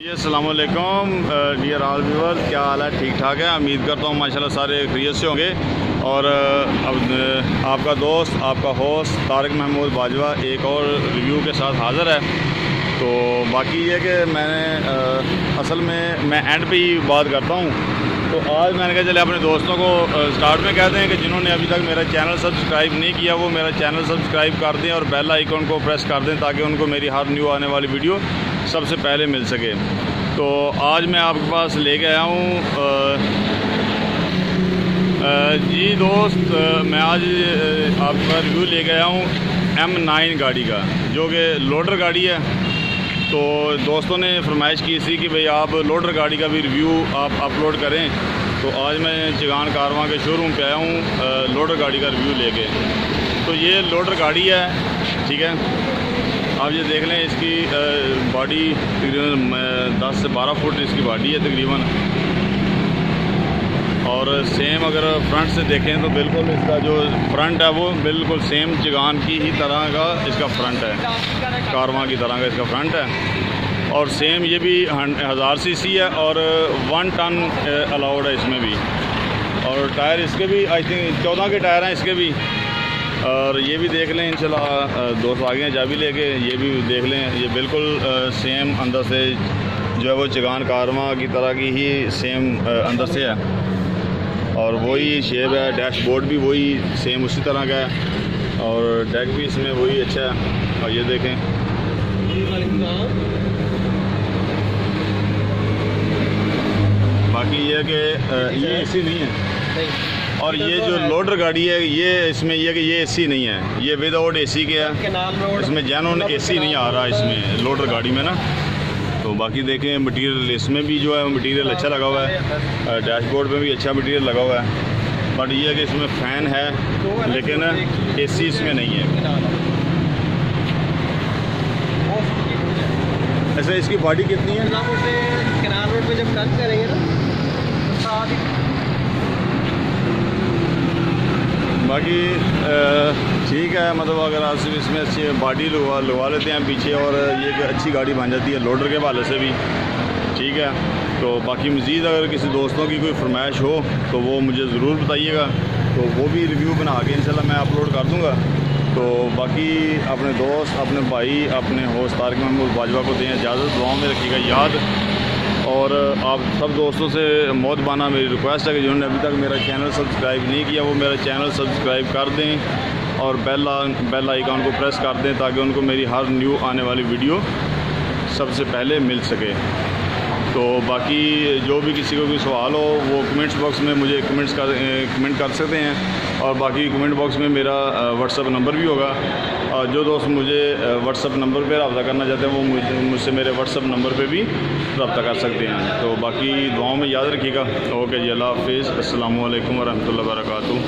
अस्सलाम वालेकुम dear all viewers, क्या हाल है? ठीक ठाक है, उम्मीद करता हूँ माशाल्लाह सारे खैरियत से होंगे। और अब आपका दोस्त, आपका होस्ट तारिक महमूद बाजवा एक और रिव्यू के साथ हाज़िर है। तो बाकी ये कि मैंने असल में मैं एंड पे ही बात करता हूँ। तो आज मैंने कहा चले अपने दोस्तों को स्टार्ट में कहते हैं कि जिन्होंने अभी तक मेरा चैनल सब्सक्राइब नहीं किया वो मेरा चैनल सब्सक्राइब कर दें और बेल आइकन को प्रेस कर दें ताकि उनको मेरी हर न्यू आने वाली वीडियो सबसे पहले मिल सके। तो आज मैं आपके पास लेके आया हूँ जी दोस्त, मैं आज आपका रिव्यू लेके आया हूँ M9 गाड़ी का, जो कि लोडर गाड़ी है। तो दोस्तों ने फरमाइश की थी कि भाई आप लोडर गाड़ी का भी रिव्यू आप अपलोड करें। तो आज मैं चिगान कारवां के शोरूम पे आया हूँ लोडर गाड़ी का रिव्यू लेके। तो ये लोडर गाड़ी है, ठीक है। आप ये देख लें, इसकी बॉडी तकरीबन 10 से 12 फुट इसकी बॉडी है तकरीबन। और सेम अगर फ्रंट से देखें तो बिल्कुल इसका जो फ्रंट है वो बिल्कुल सेम चिगान की ही तरह का इसका फ्रंट है, कारवां की तरह का इसका फ्रंट है। और सेम ये भी 1000 सीसी है और 1 टन अलाउड है इसमें भी। और टायर इसके भी आई थिंक 14 के टायर हैं इसके भी। और ये भी देख लें इंशाल्लाह, दोस्त आगे हैं चाबी लेके, ये भी देख लें। ये बिल्कुल सेम अंदर से जो है वो चिगान कारवां की तरह की ही सेम अंदर से है। और वही शेप है, डैशबोर्ड भी वही सेम उसी तरह का है और डेक भी इसमें वही अच्छा है। और ये देखें, बाकी ये कि ये एसी नहीं है। और ये जो लोडर गाड़ी है ये इसमें ये कि ये एसी नहीं है, ये विदाउट एसी के है। इसमें जेन्युइन एसी नहीं आ रहा इसमें लोडर गाड़ी में ना। तो बाकी देखें मटेरियल इसमें भी जो है मटेरियल अच्छा लगा हुआ है, डैशबोर्ड पे भी अच्छा मटेरियल लगा हुआ है। बट ये है कि इसमें फ़ैन है लेकिन एसी इसमें नहीं है। ऐसे इसकी बॉडी कितनी है? कैनाल रोड पे जब टच करेंगे ना बाकी ठीक है, मतलब अगर आप सिर्फ इसमें अच्छी बॉडी लगवा लेते हैं पीछे और ये अच्छी गाड़ी बन जाती है लोडर के हवाले से भी, ठीक है। तो बाकी मज़ीद अगर किसी दोस्तों की कोई फरमाइश हो तो वो मुझे ज़रूर बताइएगा, तो वो भी रिव्यू बना के इंशाल्लाह मैं अपलोड कर दूँगा। तो बाकी अपने दोस्त, अपने भाई, अपने होस्ट तारिक महमूद बाजवा को दें इजाज़त, दुआओं में रखिएगा याद। और आप सब दोस्तों से मोहब्बाना मेरी रिक्वेस्ट है कि जिन्होंने अभी तक मेरा चैनल सब्सक्राइब नहीं किया वो मेरा चैनल सब्सक्राइब कर दें और बेल आइकन को प्रेस कर दें ताकि उनको मेरी हर न्यू आने वाली वीडियो सबसे पहले मिल सके। तो बाकी जो भी किसी को कोई सवाल हो वो कमेंट्स बॉक्स में मुझे कमेंट कर सकते हैं। और बाकी कमेंट बॉक्स में मेरा व्हाट्सअप नंबर भी होगा। और जो दोस्त मुझे व्हाट्सअप नंबर पे रब्ता करना चाहते हैं वो मुझसे मेरे व्हाट्सअप नंबर पे भी रब्ता कर सकते हैं। तो बाकी दुआओं में याद रखिएगा। ओके जी, अल्लाह हाफिज़, अस्सलामु अलैकुम वरहमतुल्लाहि वबरकातुहू।